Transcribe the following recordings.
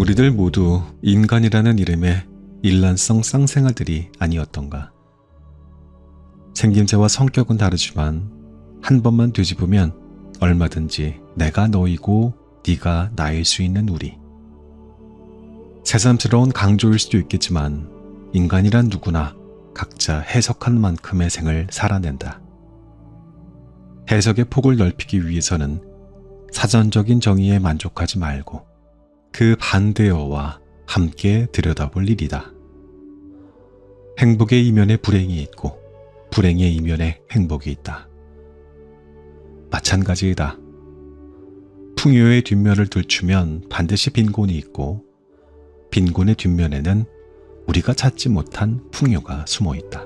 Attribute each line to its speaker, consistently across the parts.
Speaker 1: 우리들 모두 인간이라는 이름의 일란성 쌍생아들이 아니었던가. 생김새와 성격은 다르지만 한 번만 뒤집으면 얼마든지 내가 너이고 네가 나일 수 있는 우리. 새삼스러운 강조일 수도 있겠지만 인간이란 누구나 각자 해석한 만큼의 생을 살아낸다. 해석의 폭을 넓히기 위해서는 사전적인 정의에 만족하지 말고 그 반대어와 함께 들여다볼 일이다. 행복의 이면에 불행이 있고 불행의 이면에 행복이 있다. 마찬가지이다. 풍요의 뒷면을 들추면 반드시 빈곤이 있고 빈곤의 뒷면에는 우리가 찾지 못한 풍요가 숨어 있다.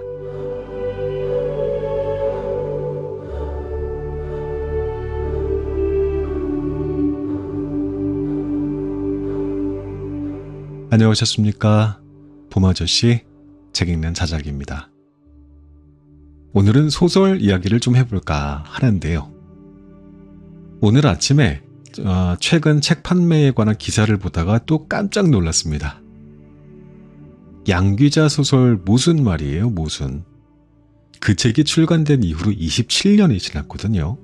Speaker 1: 안녕하셨습니까? 봄아저씨 책 읽는 자작입니다. 오늘은 소설 이야기를 좀 해볼까 하는데요. 오늘 아침에 최근 책 판매에 관한 기사를 보다가 또 깜짝 놀랐습니다. 양귀자 소설 모순 말이에요, 모순. 그 책이 출간된 이후로 27년이 지났거든요.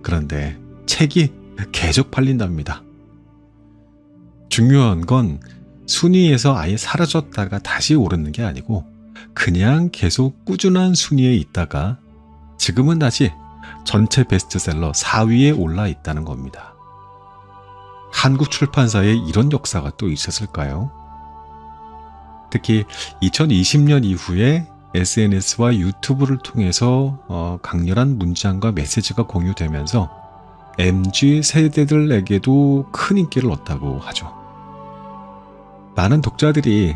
Speaker 1: 그런데 책이 계속 팔린답니다. 중요한 건 순위에서 아예 사라졌다가 다시 오르는 게 아니고 그냥 계속 꾸준한 순위에 있다가 지금은 다시 전체 베스트셀러 4위에 올라 있다는 겁니다. 한국 출판사에 이런 역사가 또 있었을까요? 특히 2020년 이후에 SNS와 유튜브를 통해서 강렬한 문장과 메시지가 공유되면서 MZ 세대들에게도 큰 인기를 얻다고 하죠. 많은 독자들이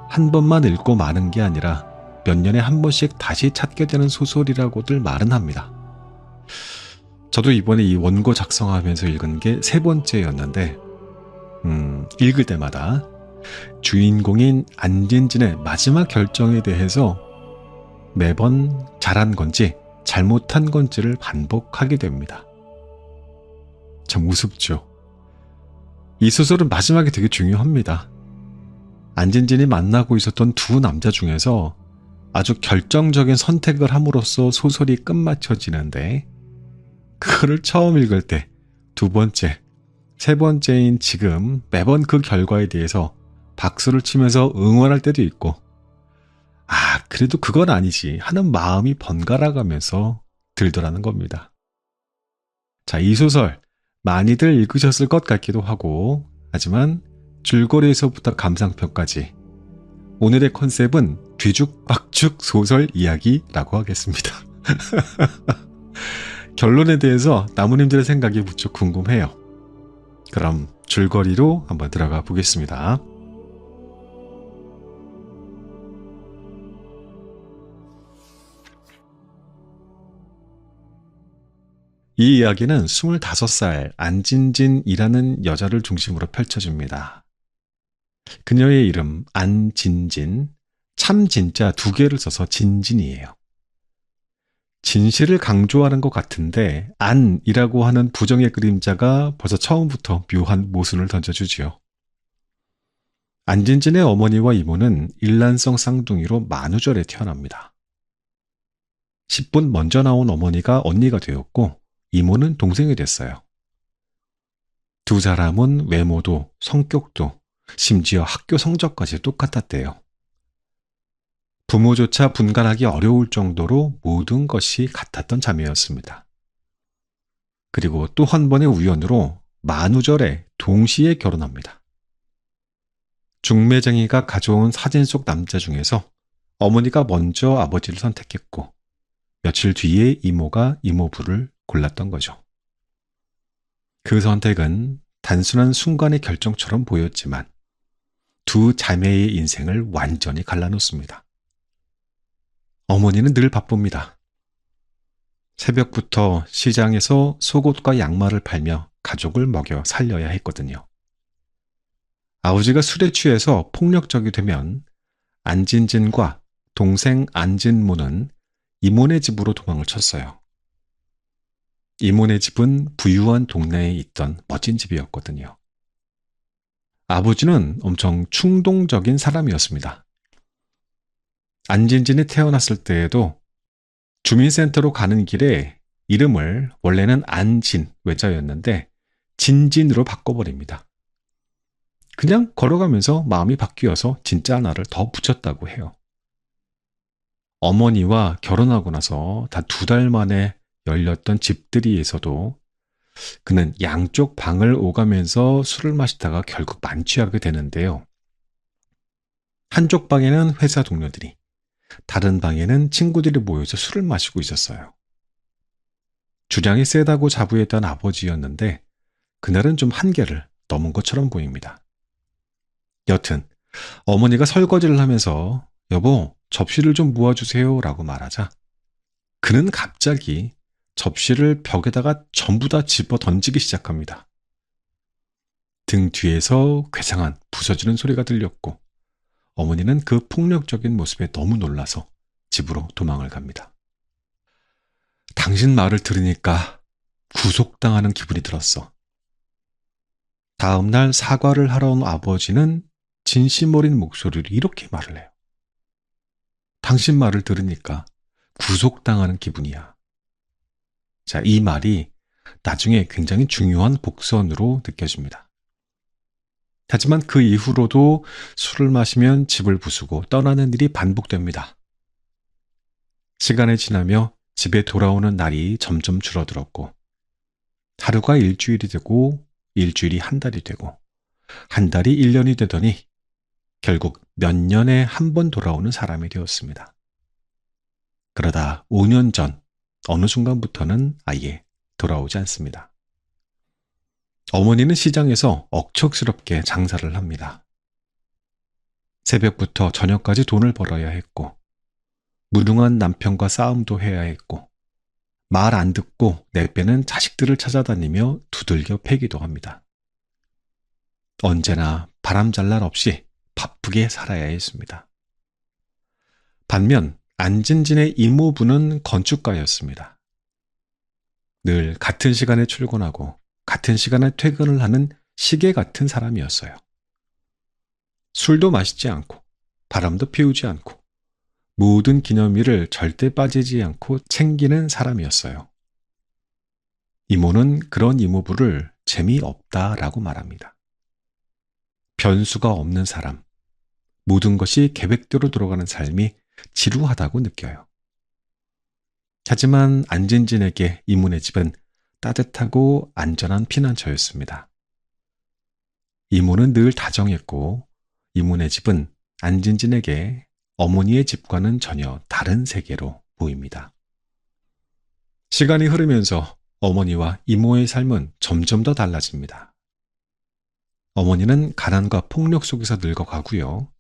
Speaker 1: 한 번만 읽고 마는 게 아니라 몇 년에 한 번씩 다시 찾게 되는 소설이라고들 말은 합니다. 저도 이번에 이 원고 작성하면서 읽은 게 3번째였는데 읽을 때마다 주인공인 안진진의 마지막 결정에 대해서 매번 잘한 건지 잘못한 건지를 반복하게 됩니다. 참 우습죠. 이 소설은 마지막이 되게 중요합니다. 안진진이 만나고 있었던 두 남자 중에서 아주 결정적인 선택을 함으로써 소설이 끝마쳐지는데 그거를 처음 읽을 때, 2번째, 3번째인 지금 매번 그 결과에 대해서 박수를 치면서 응원할 때도 있고 그래도 그건 아니지 하는 마음이 번갈아가면서 들더라는 겁니다. 자, 이 소설 많이들 읽으셨을 것 같기도 하고 하지만 줄거리에서부터 감상평까지 오늘의 컨셉은 뒤죽박죽 소설 이야기라고 하겠습니다. 결론에 대해서 나무님들의 생각이 무척 궁금해요. 그럼 줄거리로 한번 들어가 보겠습니다. 이 이야기는 25살 안진진이라는 여자를 중심으로 펼쳐집니다. 그녀의 이름 안진진, 참 진짜 2개를 써서 진진이에요. 진실을 강조하는 것 같은데 안이라고 하는 부정의 그림자가 벌써 처음부터 묘한 모순을 던져주지요. 안진진의 어머니와 이모는 일란성 쌍둥이로 만우절에 태어납니다. 10분 먼저 나온 어머니가 언니가 되었고 이모는 동생이 됐어요. 두 사람은 외모도 성격도 심지어 학교 성적까지 똑같았대요. 부모조차 분간하기 어려울 정도로 모든 것이 같았던 자매였습니다. 그리고 또 한 번의 우연으로 만우절에 동시에 결혼합니다. 중매쟁이가 가져온 사진 속 남자 중에서 어머니가 먼저 아버지를 선택했고 며칠 뒤에 이모가 이모부를 골랐던 거죠. 그 선택은 단순한 순간의 결정처럼 보였지만 두 자매의 인생을 완전히 갈라놓습니다. 어머니는 늘 바쁩니다. 새벽부터 시장에서 속옷과 양말을 팔며 가족을 먹여 살려야 했거든요. 아버지가 술에 취해서 폭력적이 되면 안진진과 동생 안진모는 이모네 집으로 도망을 쳤어요. 이모네 집은 부유한 동네에 있던 멋진 집이었거든요. 아버지는 엄청 충동적인 사람이었습니다. 안진진이 태어났을 때에도 주민센터로 가는 길에 이름을 원래는 안진 외자였는데 진진으로 바꿔버립니다. 그냥 걸어가면서 마음이 바뀌어서 진짜 하나를 더 붙였다고 해요. 어머니와 결혼하고 나서 다 2달 만에 열렸던 집들이에서도 그는 양쪽 방을 오가면서 술을 마시다가 결국 만취하게 되는데요. 한쪽 방에는 회사 동료들이, 다른 방에는 친구들이 모여서 술을 마시고 있었어요. 주량이 세다고 자부했던 아버지였는데 그날은 좀 한계를 넘은 것처럼 보입니다. 여튼 어머니가 설거지를 하면서 여보, 접시를 좀 모아주세요 라고 말하자 그는 갑자기 접시를 벽에다가 전부 다 집어 던지기 시작합니다. 등 뒤에서 괴상한 부서지는 소리가 들렸고 어머니는 그 폭력적인 모습에 너무 놀라서 집으로 도망을 갑니다. 당신 말을 들으니까 구속당하는 기분이 들었어. 다음 날 사과를 하러 온 아버지는 진심 어린 목소리로 이렇게 말을 해요. 당신 말을 들으니까 구속당하는 기분이야. 자, 이 말이 나중에 굉장히 중요한 복선으로 느껴집니다. 하지만 그 이후로도 술을 마시면 집을 부수고 떠나는 일이 반복됩니다. 시간이 지나며 집에 돌아오는 날이 점점 줄어들었고 하루가 일주일이 되고 일주일이 한 달이 되고 한 달이 1년이 되더니 결국 몇 년에 한 번 돌아오는 사람이 되었습니다. 그러다 5년 전 어느 순간부터는 아예 돌아오지 않습니다. 어머니는 시장에서 억척스럽게 장사를 합니다. 새벽부터 저녁까지 돈을 벌어야 했고 무능한 남편과 싸움도 해야 했고 말 안 듣고 내빼는 자식들을 찾아다니며 두들겨 패기도 합니다. 언제나 바람잘 날 없이 바쁘게 살아야 했습니다. 반면 안진진의 이모부는 건축가였습니다. 늘 같은 시간에 출근하고 같은 시간에 퇴근을 하는 시계 같은 사람이었어요. 술도 마시지 않고 바람도 피우지 않고 모든 기념일을 절대 빠지지 않고 챙기는 사람이었어요. 이모는 그런 이모부를 재미없다라고 말합니다. 변수가 없는 사람, 모든 것이 계획대로 돌아가는 삶이 지루하다고 느껴요. 하지만 안진진에게 이모네 집은 따뜻하고 안전한 피난처였습니다. 이모는 늘 다정했고 이모네 집은 안진진에게 어머니의 집과는 전혀 다른 세계로 보입니다. 시간이 흐르면서 어머니와 이모의 삶은 점점 더 달라집니다. 어머니는 가난과 폭력 속에서 늙어가고요.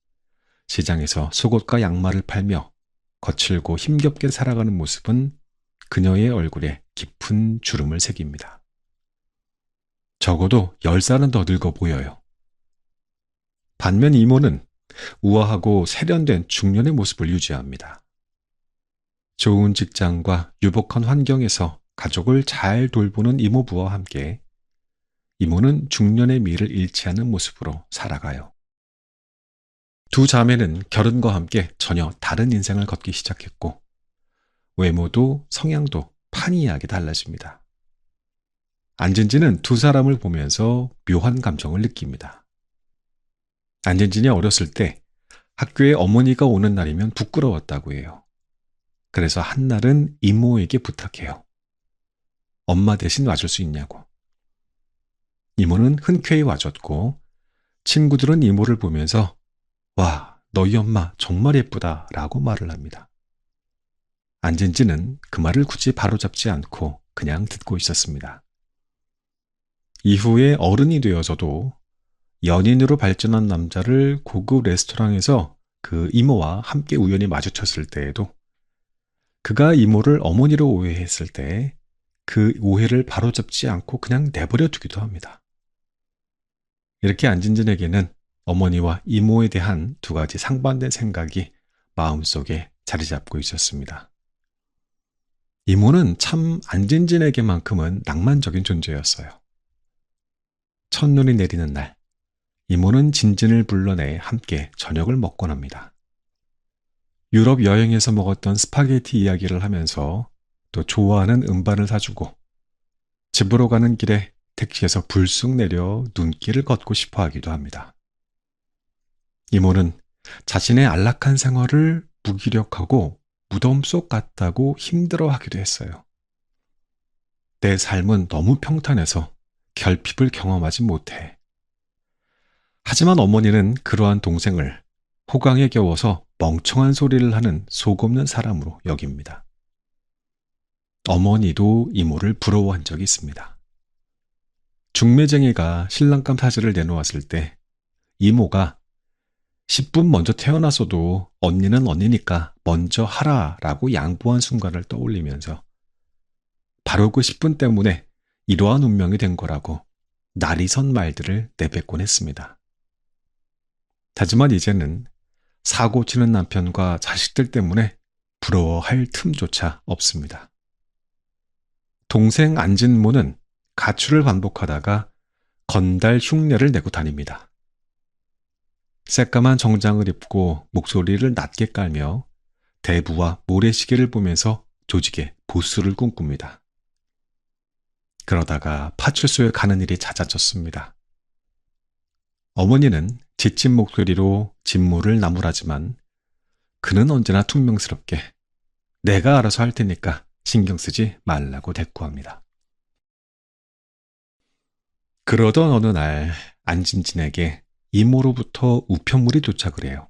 Speaker 1: 시장에서 속옷과 양말을 팔며 거칠고 힘겹게 살아가는 모습은 그녀의 얼굴에 깊은 주름을 새깁니다. 적어도 10살은 더 늙어 보여요. 반면 이모는 우아하고 세련된 중년의 모습을 유지합니다. 좋은 직장과 유복한 환경에서 가족을 잘 돌보는 이모부와 함께 이모는 중년의 미를 잃지 않은 모습으로 살아가요. 두 자매는 결혼과 함께 전혀 다른 인생을 걷기 시작했고 외모도 성향도 판이하게 달라집니다. 안진진은 두 사람을 보면서 묘한 감정을 느낍니다. 안진진이 어렸을 때 학교에 어머니가 오는 날이면 부끄러웠다고 해요. 그래서 한날은 이모에게 부탁해요. 엄마 대신 와줄 수 있냐고. 이모는 흔쾌히 와줬고 친구들은 이모를 보면서 와, 너희 엄마 정말 예쁘다 라고 말을 합니다. 안진진은 그 말을 굳이 바로잡지 않고 그냥 듣고 있었습니다. 이후에 어른이 되어서도 연인으로 발전한 남자를 고급 레스토랑에서 그 이모와 함께 우연히 마주쳤을 때에도 그가 이모를 어머니로 오해했을 때 그 오해를 바로잡지 않고 그냥 내버려 두기도 합니다. 이렇게 안진진에게는 어머니와 이모에 대한 두 가지 상반된 생각이 마음속에 자리 잡고 있었습니다. 이모는 참 안진진에게만큼은 낭만적인 존재였어요. 첫눈이 내리는 날, 이모는 진진을 불러내 함께 저녁을 먹곤 합니다. 유럽 여행에서 먹었던 스파게티 이야기를 하면서 또 좋아하는 음반을 사주고 집으로 가는 길에 택시에서 불쑥 내려 눈길을 걷고 싶어 하기도 합니다. 이모는 자신의 안락한 생활을 무기력하고 무덤 속 같다고 힘들어하기도 했어요. 내 삶은 너무 평탄해서 결핍을 경험하지 못해. 하지만 어머니는 그러한 동생을 호강에 겨워서 멍청한 소리를 하는 속없는 사람으로 여깁니다. 어머니도 이모를 부러워한 적이 있습니다. 중매쟁이가 신랑감 사진을 내놓았을 때 이모가 10분 먼저 태어났어도 언니는 언니니까 먼저 하라라고 양보한 순간을 떠올리면서 바로 그 10분 때문에 이러한 운명이 된 거라고 날이 선 말들을 내뱉곤 했습니다. 하지만 이제는 사고 치는 남편과 자식들 때문에 부러워할 틈조차 없습니다. 동생 안진모는 가출을 반복하다가 건달 흉내를 내고 다닙니다. 새까만 정장을 입고 목소리를 낮게 깔며 대부와 모래시계를 보면서 조직에 보수를 꿈꿉니다. 그러다가 파출소에 가는 일이 잦아졌습니다. 어머니는 지친 목소리로 진모를 나무라지만 그는 언제나 퉁명스럽게 내가 알아서 할 테니까 신경 쓰지 말라고 대꾸합니다. 그러던 어느 날 안진진에게 이모로부터 우편물이 도착을 해요.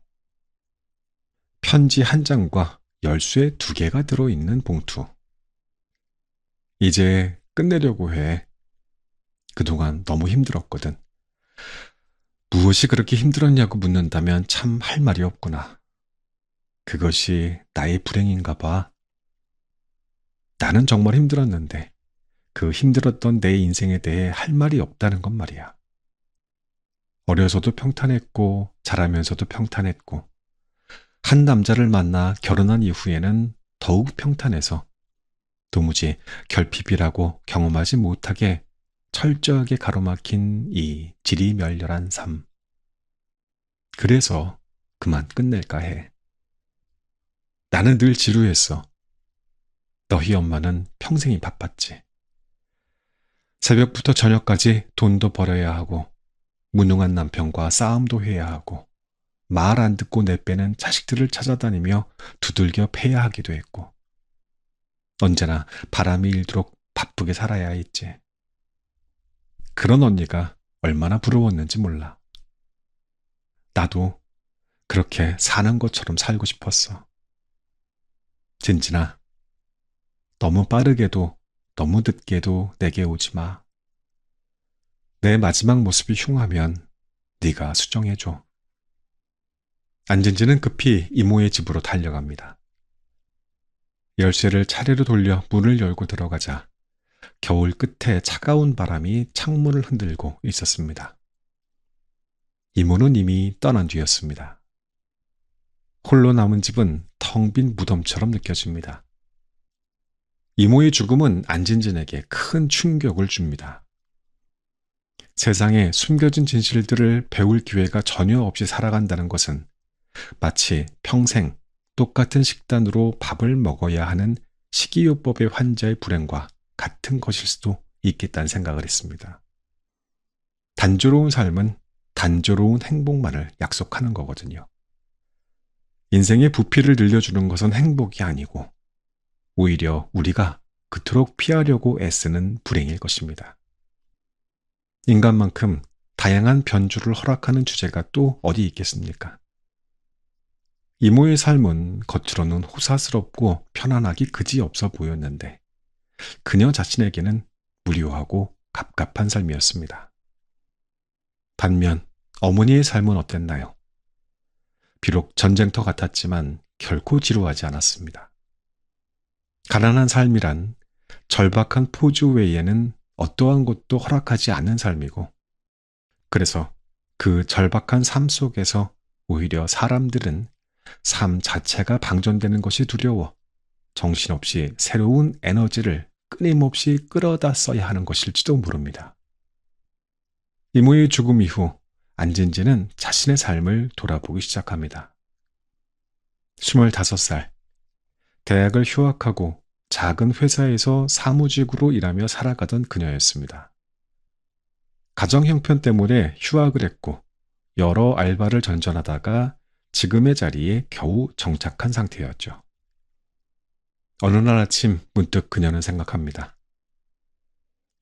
Speaker 1: 편지 한 장과 열쇠 2개가 들어있는 봉투. 이제 끝내려고 해. 그동안 너무 힘들었거든. 무엇이 그렇게 힘들었냐고 묻는다면 참 할 말이 없구나. 그것이 나의 불행인가 봐. 나는 정말 힘들었는데 그 힘들었던 내 인생에 대해 할 말이 없다는 건 말이야. 어려서도 평탄했고 자라면서도 평탄했고 한 남자를 만나 결혼한 이후에는 더욱 평탄해서 도무지 결핍이라고 경험하지 못하게 철저하게 가로막힌 이 지리멸렬한 삶. 그래서 그만 끝낼까 해. 나는 늘 지루했어. 너희 엄마는 평생이 바빴지. 새벽부터 저녁까지 돈도 벌어야 하고 무능한 남편과 싸움도 해야 하고 말 안 듣고 내빼는 자식들을 찾아다니며 두들겨 패야 하기도 했고 언제나 바람이 일도록 바쁘게 살아야 했지. 그런 언니가 얼마나 부러웠는지 몰라. 나도 그렇게 사는 것처럼 살고 싶었어. 진진아, 너무 빠르게도 너무 늦게도 내게 오지 마. 내 마지막 모습이 흉하면 네가 수정해줘. 안진지는 급히 이모의 집으로 달려갑니다. 열쇠를 차례로 돌려 문을 열고 들어가자 겨울 끝에 차가운 바람이 창문을 흔들고 있었습니다. 이모는 이미 떠난 뒤였습니다. 홀로 남은 집은 텅 빈 무덤처럼 느껴집니다. 이모의 죽음은 안진진에게 큰 충격을 줍니다. 세상에 숨겨진 진실들을 배울 기회가 전혀 없이 살아간다는 것은 마치 평생 똑같은 식단으로 밥을 먹어야 하는 식이요법의 환자의 불행과 같은 것일 수도 있겠다는 생각을 했습니다. 단조로운 삶은 단조로운 행복만을 약속하는 거거든요. 인생의 부피를 늘려주는 것은 행복이 아니고 오히려 우리가 그토록 피하려고 애쓰는 불행일 것입니다. 인간만큼 다양한 변주를 허락하는 주제가 또 어디 있겠습니까? 이모의 삶은 겉으로는 호사스럽고 편안하기 그지없어 보였는데 그녀 자신에게는 무료하고 갑갑한 삶이었습니다. 반면 어머니의 삶은 어땠나요? 비록 전쟁터 같았지만 결코 지루하지 않았습니다. 가난한 삶이란 절박한 포주 외에는 어떠한 것도 허락하지 않는 삶이고 그래서 그 절박한 삶 속에서 오히려 사람들은 삶 자체가 방전되는 것이 두려워 정신없이 새로운 에너지를 끊임없이 끌어다 써야 하는 것일지도 모릅니다. 이모의 죽음 이후 안진지는 자신의 삶을 돌아보기 시작합니다. 25살, 대학을 휴학하고 작은 회사에서 사무직으로 일하며 살아가던 그녀였습니다. 가정 형편 때문에 휴학을 했고 여러 알바를 전전하다가 지금의 자리에 겨우 정착한 상태였죠. 어느 날 아침 문득 그녀는 생각합니다.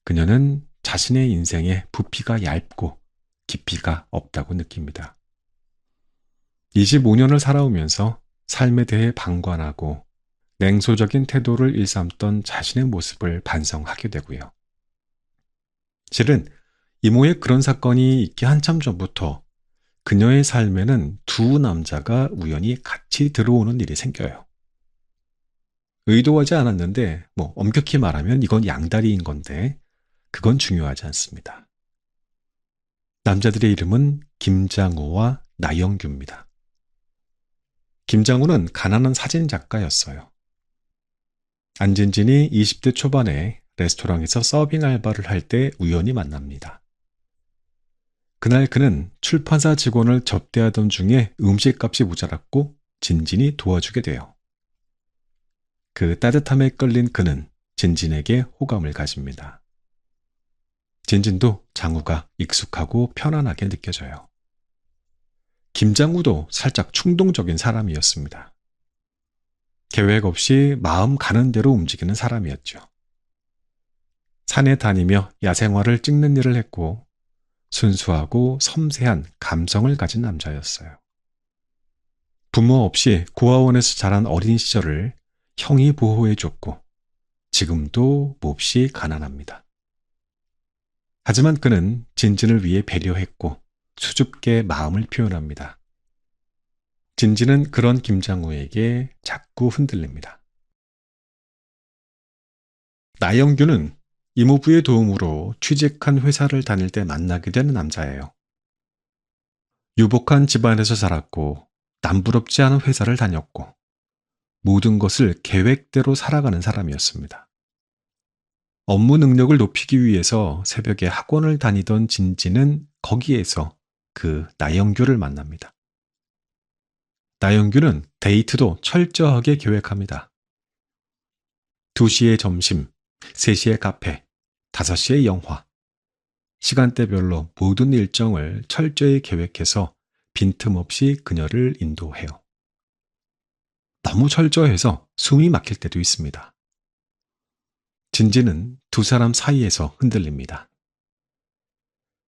Speaker 1: 그녀는 자신의 인생에 부피가 얇고 깊이가 없다고 느낍니다. 25년을 살아오면서 삶에 대해 방관하고 냉소적인 태도를 일삼던 자신의 모습을 반성하게 되고요. 실은 이모의 그런 사건이 있기 한참 전부터 그녀의 삶에는 두 남자가 우연히 같이 들어오는 일이 생겨요. 의도하지 않았는데 엄격히 말하면 이건 양다리인 건데 그건 중요하지 않습니다. 남자들의 이름은 김장우와 나영규입니다. 김장우는 가난한 사진작가였어요. 안진진이 20대 초반에 레스토랑에서 서빙 알바를 할 때 우연히 만납니다. 그날 그는 출판사 직원을 접대하던 중에 음식값이 모자랐고 진진이 도와주게 돼요. 그 따뜻함에 끌린 그는 진진에게 호감을 가집니다. 진진도 장우가 익숙하고 편안하게 느껴져요. 김장우도 살짝 충동적인 사람이었습니다. 계획 없이 마음 가는 대로 움직이는 사람이었죠. 산에 다니며 야생화를 찍는 일을 했고 순수하고 섬세한 감성을 가진 남자였어요. 부모 없이 고아원에서 자란 어린 시절을 형이 보호해줬고 지금도 몹시 가난합니다. 하지만 그는 진진을 위해 배려했고 수줍게 마음을 표현합니다. 진진은 그런 김장우에게 자꾸 흔들립니다. 나영규는 이모부의 도움으로 취직한 회사를 다닐 때 만나게 되는 남자예요. 유복한 집안에서 자랐고 남부럽지 않은 회사를 다녔고 모든 것을 계획대로 살아가는 사람이었습니다. 업무 능력을 높이기 위해서 새벽에 학원을 다니던 진진은 거기에서 그 나영규를 만납니다. 나영규는 데이트도 철저하게 계획합니다. 2시에 점심, 3시에 카페, 5시에 영화. 시간대별로 모든 일정을 철저히 계획해서 빈틈없이 그녀를 인도해요. 너무 철저해서 숨이 막힐 때도 있습니다. 진진은 두 사람 사이에서 흔들립니다.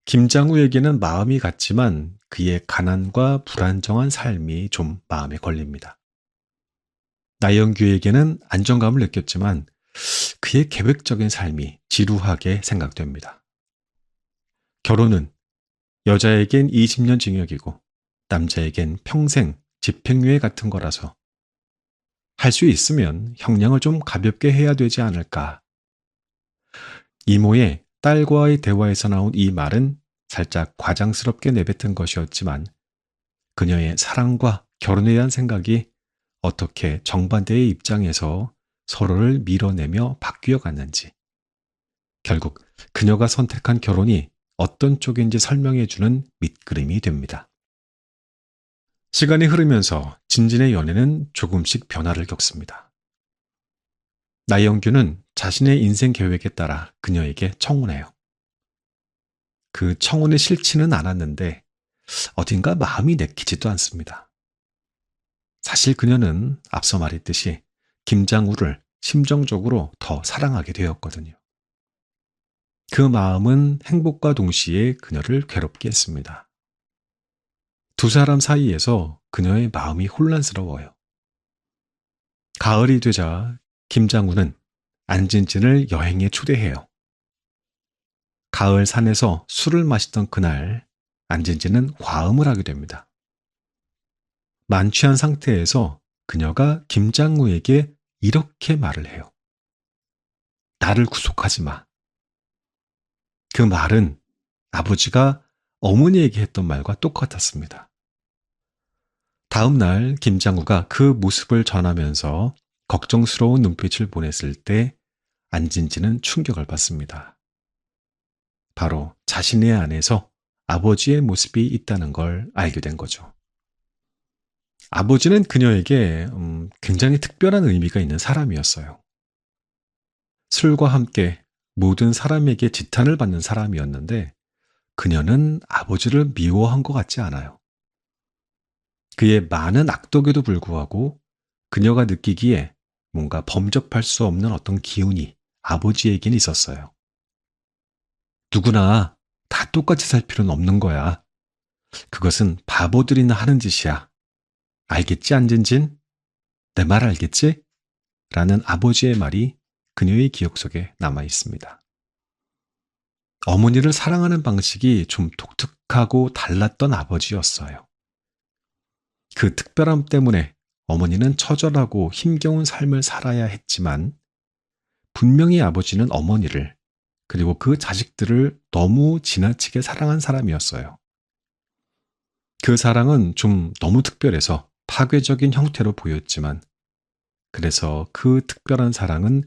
Speaker 1: 김장우에게는 마음이 같지만 그의 가난과 불안정한 삶이 좀 마음에 걸립니다. 나영규에게는 안정감을 느꼈지만 그의 계획적인 삶이 지루하게 생각됩니다. 결혼은 여자에겐 20년 징역이고 남자에겐 평생 집행유예 같은 거라서 할 수 있으면 형량을 좀 가볍게 해야 되지 않을까. 이모의 딸과의 대화에서 나온 이 말은 살짝 과장스럽게 내뱉은 것이었지만 그녀의 사랑과 결혼에 대한 생각이 어떻게 정반대의 입장에서 서로를 밀어내며 바뀌어 갔는지, 결국 그녀가 선택한 결혼이 어떤 쪽인지 설명해주는 밑그림이 됩니다. 시간이 흐르면서 진진의 연애는 조금씩 변화를 겪습니다. 나영규는 자신의 인생 계획에 따라 그녀에게 청혼해요. 그 청혼이 싫지는 않았는데 어딘가 마음이 내키지도 않습니다. 사실 그녀는 앞서 말했듯이 김장우를 심정적으로 더 사랑하게 되었거든요. 그 마음은 행복과 동시에 그녀를 괴롭게 했습니다. 두 사람 사이에서 그녀의 마음이 혼란스러워요. 가을이 되자 김장우는 안진진을 여행에 초대해요. 가을 산에서 술을 마시던 그날 안진진은 과음을 하게 됩니다. 만취한 상태에서 그녀가 김장우에게 이렇게 말을 해요. 나를 구속하지 마. 그 말은 아버지가 어머니에게 했던 말과 똑같았습니다. 다음 날 김장우가 그 모습을 전하면서 걱정스러운 눈빛을 보냈을 때 안진진은 충격을 받습니다. 바로 자신의 안에서 아버지의 모습이 있다는 걸 알게 된 거죠. 아버지는 그녀에게 굉장히 특별한 의미가 있는 사람이었어요. 술과 함께 모든 사람에게 지탄을 받는 사람이었는데 그녀는 아버지를 미워한 것 같지 않아요. 그의 많은 악덕에도 불구하고 그녀가 느끼기에 뭔가 범접할 수 없는 어떤 기운이 아버지에겐 있었어요. 누구나 다 똑같이 살 필요는 없는 거야. 그것은 바보들이나 하는 짓이야. 알겠지, 안진진? 내 말 알겠지? 라는 아버지의 말이 그녀의 기억 속에 남아 있습니다. 어머니를 사랑하는 방식이 좀 독특하고 달랐던 아버지였어요. 그 특별함 때문에 어머니는 처절하고 힘겨운 삶을 살아야 했지만 분명히 아버지는 어머니를 그리고 그 자식들을 너무 지나치게 사랑한 사람이었어요. 그 사랑은 좀 너무 특별해서 파괴적인 형태로 보였지만 그래서 그 특별한 사랑은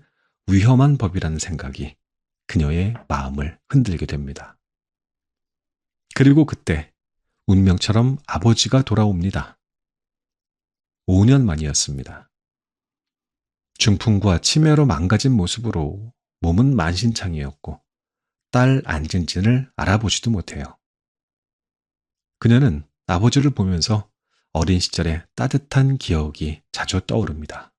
Speaker 1: 위험한 법이라는 생각이 그녀의 마음을 흔들게 됩니다. 그리고 그때 운명처럼 아버지가 돌아옵니다. 5년 만이었습니다. 중풍과 치매로 망가진 모습으로 몸은 만신창이었고 딸 안진진을 알아보지도 못해요. 그녀는 아버지를 보면서 어린 시절의 따뜻한 기억이 자주 떠오릅니다.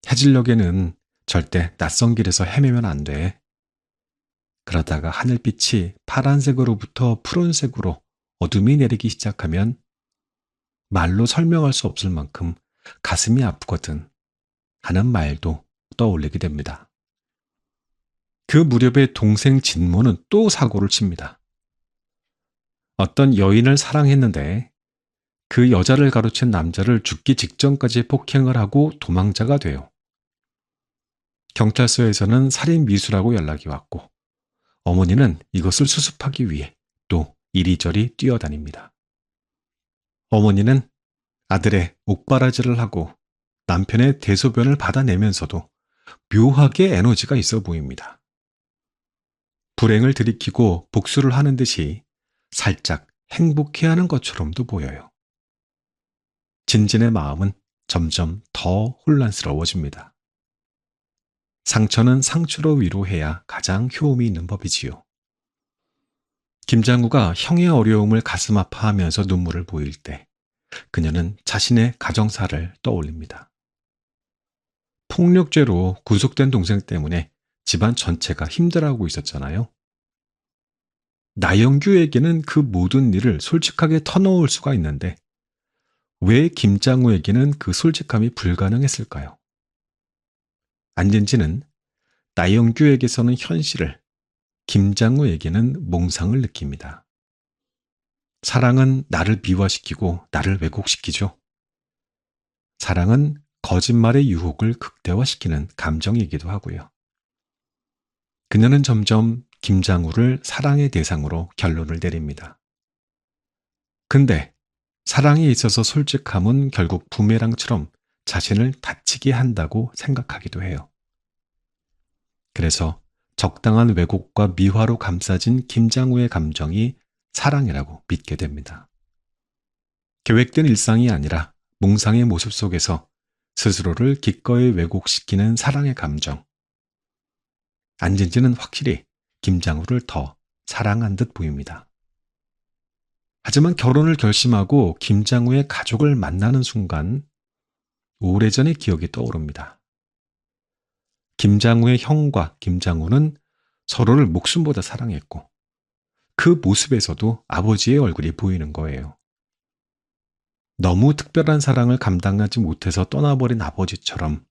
Speaker 1: 해질녘에는 절대 낯선 길에서 헤매면 안 돼. 그러다가 하늘빛이 파란색으로부터 푸른색으로 어둠이 내리기 시작하면 말로 설명할 수 없을 만큼 가슴이 아프거든 하는 말도 떠올리게 됩니다. 그 무렵에 동생 진모는 또 사고를 칩니다. 어떤 여인을 사랑했는데 그 여자를 가로챈 남자를 죽기 직전까지 폭행을 하고 도망자가 돼요. 경찰서에서는 살인 미수라고 연락이 왔고 어머니는 이것을 수습하기 위해 또 이리저리 뛰어다닙니다. 어머니는 아들의 옥바라지를 하고 남편의 대소변을 받아내면서도 묘하게 에너지가 있어 보입니다. 불행을 들이키고 복수를 하는 듯이 살짝 행복해하는 것처럼도 보여요. 진진의 마음은 점점 더 혼란스러워집니다. 상처는 상처로 위로해야 가장 효험이 있는 법이지요. 김장우가 형의 어려움을 가슴 아파하면서 눈물을 보일 때 그녀는 자신의 가정사를 떠올립니다. 폭력죄로 구속된 동생 때문에 집안 전체가 힘들어하고 있었잖아요. 나영규에게는 그 모든 일을 솔직하게 터놓을 수가 있는데 왜 김장우에게는 그 솔직함이 불가능했을까요? 안진지는 나영규에게서는 현실을, 김장우에게는 몽상을 느낍니다. 사랑은 나를 미화시키고 나를 왜곡시키죠. 사랑은 거짓말의 유혹을 극대화시키는 감정이기도 하고요. 그녀는 점점 김장우를 사랑의 대상으로 결론을 내립니다. 근데 사랑에 있어서 솔직함은 결국 부메랑처럼 자신을 다치게 한다고 생각하기도 해요. 그래서 적당한 왜곡과 미화로 감싸진 김장우의 감정이 사랑이라고 믿게 됩니다. 계획된 일상이 아니라 몽상의 모습 속에서 스스로를 기꺼이 왜곡시키는 사랑의 감정. 안진지는 확실히 김장우를 더 사랑한 듯 보입니다. 하지만 결혼을 결심하고 김장우의 가족을 만나는 순간 오래전의 기억이 떠오릅니다. 김장우의 형과 김장우는 서로를 목숨보다 사랑했고 그 모습에서도 아버지의 얼굴이 보이는 거예요. 너무 특별한 사랑을 감당하지 못해서 떠나버린 아버지처럼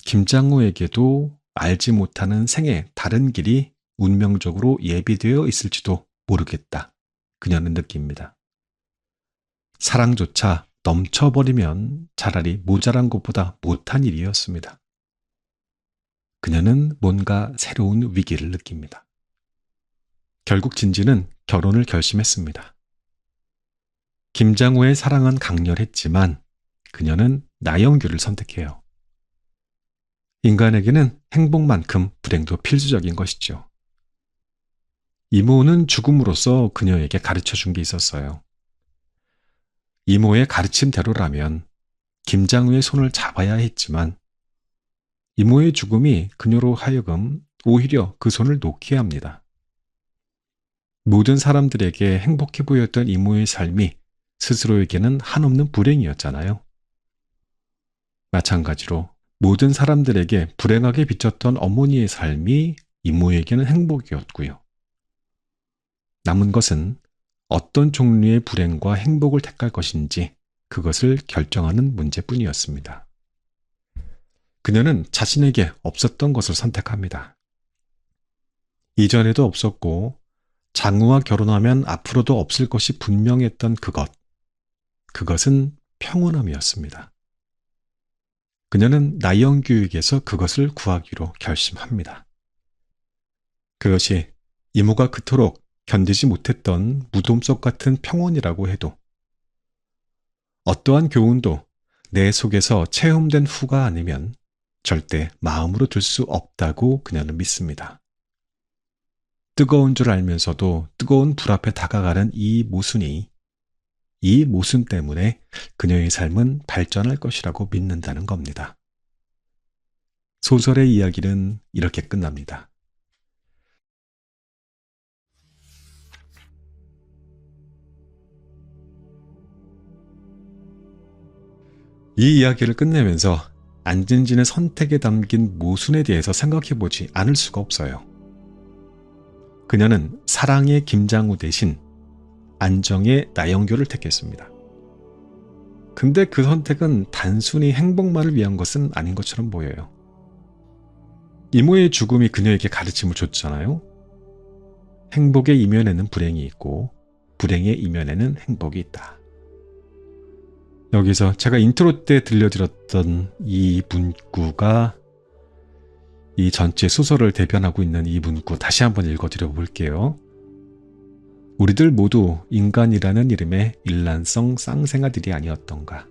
Speaker 1: 김장우에게도 알지 못하는 생의 다른 길이 운명적으로 예비되어 있을지도 모르겠다. 그녀는 느낍니다. 사랑조차 넘쳐버리면 차라리 모자란 것보다 못한 일이었습니다. 그녀는 뭔가 새로운 위기를 느낍니다. 결국 진지는 결혼을 결심했습니다. 김장우의 사랑은 강렬했지만 그녀는 나영규를 선택해요. 인간에게는 행복만큼 불행도 필수적인 것이죠. 이모는 죽음으로써 그녀에게 가르쳐 준 게 있었어요. 이모의 가르침대로라면 김장우의 손을 잡아야 했지만 이모의 죽음이 그녀로 하여금 오히려 그 손을 놓게 합니다. 모든 사람들에게 행복해 보였던 이모의 삶이 스스로에게는 한없는 불행이었잖아요. 마찬가지로 모든 사람들에게 불행하게 비쳤던 어머니의 삶이 이모에게는 행복이었고요. 남은 것은 어떤 종류의 불행과 행복을 택할 것인지 그것을 결정하는 문제뿐이었습니다. 그녀는 자신에게 없었던 것을 선택합니다. 이전에도 없었고 장우와 결혼하면 앞으로도 없을 것이 분명했던 그것은 평온함이었습니다. 그녀는 나영규에게서 그것을 구하기로 결심합니다. 그것이 이모가 그토록 견디지 못했던 무덤 속 같은 평온이라고 해도 어떠한 교훈도 내 속에서 체험된 후가 아니면 절대 마음으로 들 수 없다고 그녀는 믿습니다. 뜨거운 줄 알면서도 뜨거운 불 앞에 다가가는 이 모순 때문에 그녀의 삶은 발전할 것이라고 믿는다는 겁니다. 소설의 이야기는 이렇게 끝납니다. 이 이야기를 끝내면서 안진진의 선택에 담긴 모순에 대해서 생각해보지 않을 수가 없어요. 그녀는 사랑의 김장우 대신 안정의 나영교를 택했습니다. 근데 그 선택은 단순히 행복만을 위한 것은 아닌 것처럼 보여요. 이모의 죽음이 그녀에게 가르침을 줬잖아요. 행복의 이면에는 불행이 있고 불행의 이면에는 행복이 있다. 여기서 제가 인트로 때 들려드렸던 이 문구가 이 전체 소설을 대변하고 있는 이 문구 다시 한번 읽어드려 볼게요. 우리들 모두 인간이라는 이름의 일란성 쌍생아들이 아니었던가.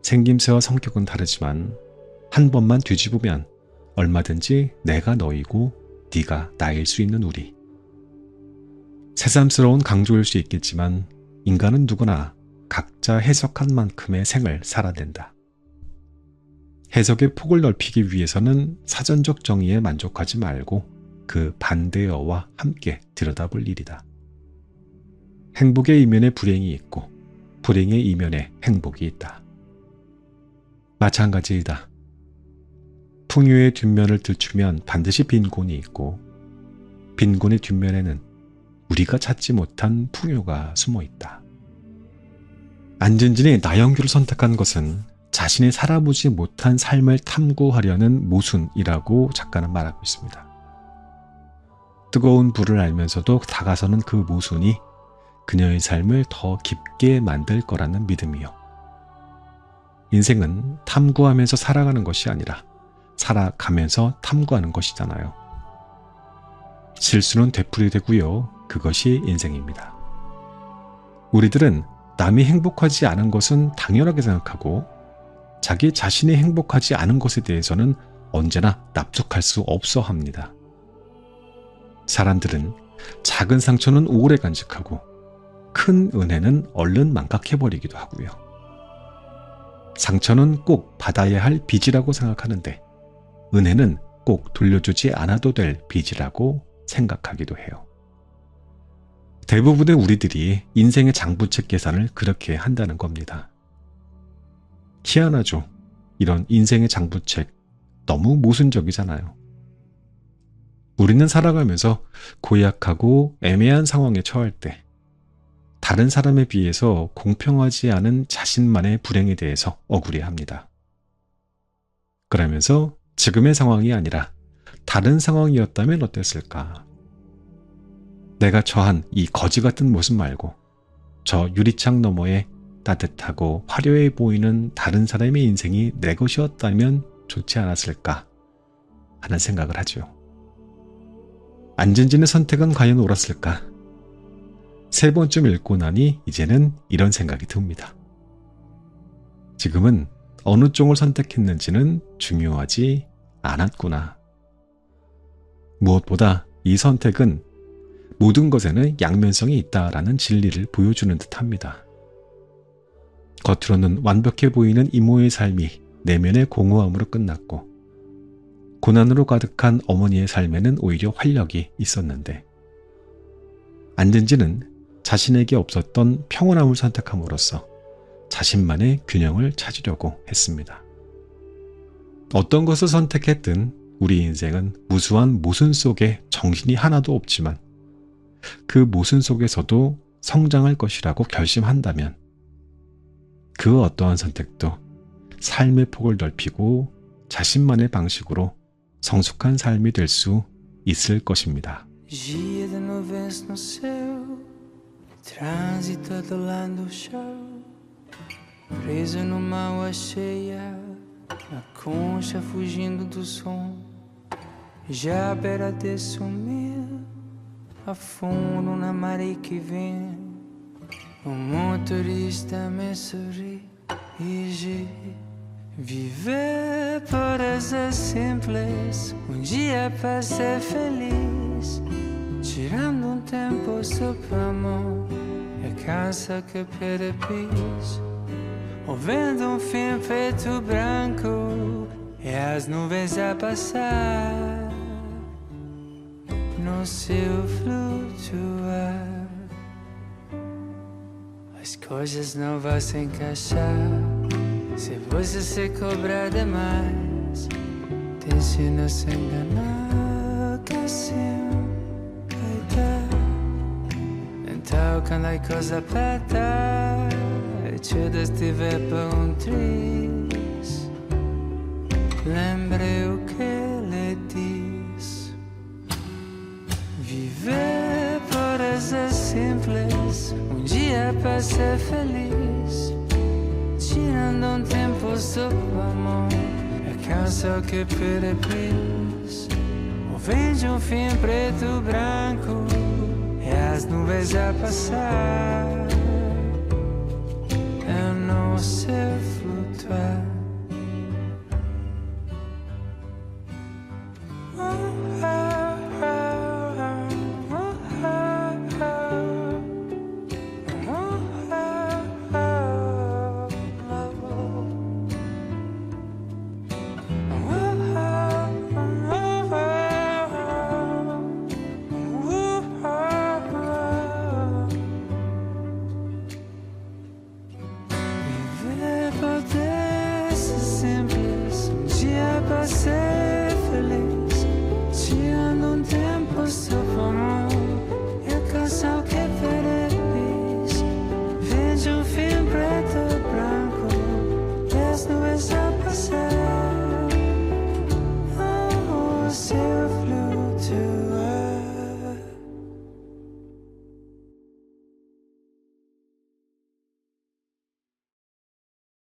Speaker 1: 생김새와 성격은 다르지만 한 번만 뒤집으면 얼마든지 내가 너이고 네가 나일 수 있는 우리. 새삼스러운 강조일 수 있겠지만 인간은 누구나 각자 해석한 만큼의 생을 살아낸다. 해석의 폭을 넓히기 위해서는 사전적 정의에 만족하지 말고 그 반대어와 함께 들여다볼 일이다. 행복의 이면에 불행이 있고 불행의 이면에 행복이 있다. 마찬가지이다. 풍요의 뒷면을 들추면 반드시 빈곤이 있고 빈곤의 뒷면에는 우리가 찾지 못한 풍요가 숨어 있다. 안진진이 나영규를 선택한 것은 자신이 살아보지 못한 삶을 탐구하려는 모순이라고 작가는 말하고 있습니다. 뜨거운 불을 알면서도 다가서는 그 모순이 그녀의 삶을 더 깊게 만들 거라는 믿음이요. 인생은 탐구하면서 살아가는 것이 아니라 살아가면서 탐구하는 것이잖아요. 실수는 되풀이되고요. 그것이 인생입니다. 우리들은 남이 행복하지 않은 것은 당연하게 생각하고 자기 자신이 행복하지 않은 것에 대해서는 언제나 납득할 수 없어 합니다. 사람들은 작은 상처는 오래 간직하고 큰 은혜는 얼른 망각해버리기도 하고요. 상처는 꼭 받아야 할 빚이라고 생각하는데 은혜는 꼭 돌려주지 않아도 될 빚이라고 생각하기도 해요. 대부분의 우리들이 인생의 장부책 계산을 그렇게 한다는 겁니다. 희한하죠. 이런 인생의 장부책 너무 모순적이잖아요. 우리는 살아가면서 고약하고 애매한 상황에 처할 때 다른 사람에 비해서 공평하지 않은 자신만의 불행에 대해서 억울해합니다. 그러면서 지금의 상황이 아니라 다른 상황이었다면 어땠을까? 내가 처한 이 거지 같은 모습 말고 저 유리창 너머에 따뜻하고 화려해 보이는 다른 사람의 인생이 내 것이었다면 좋지 않았을까 하는 생각을 하죠. 안진진의 선택은 과연 옳았을까? 세 번쯤 읽고 나니 이제는 이런 생각이 듭니다. 지금은 어느 쪽을 선택했는지는 중요하지 않았구나. 무엇보다 이 선택은 모든 것에는 양면성이 있다라는 진리를 보여주는 듯합니다. 겉으로는 완벽해 보이는 이모의 삶이 내면의 공허함으로 끝났고 고난으로 가득한 어머니의 삶에는 오히려 활력이 있었는데 안진지는 자신에게 없었던 평온함을 선택함으로써 자신만의 균형을 찾으려고 했습니다. 어떤 것을 선택했든 우리 인생은 무수한 모순 속에 정신이 하나도 없지만 그 모순 속에서도 성장할 것이라고 결심한다면 그 어떠한 선택도 삶의 폭을 넓히고 자신만의 방식으로 성숙한 삶이 될 수 있을 것입니다.
Speaker 2: Gia de nuvens no céu, trânsito do lado do chão, preso numa água cheia, na concha fugindo do som, já à beira de sumir, afundo na maré que vem, o motorista me sorri e diz: viver parece simples, dia para ser feliz, tirando tempo só para amor, é casa que perde pis, ouvindo fim preto branco, e as nuvens a passar, no céu flutuar, as coisas não vão se encaixar. Se você se cobrar demais, tente não se enganar, que assim vai dar. Então quando a coisa aperta e tudo estiver bom triste, lembre o que ele diz. Viver parece simples, dia para ser feliz, tirando tempo sobre o amor, é canção que perde pis, ouvindo fim preto branco, e as nuvens a passar, eu não sei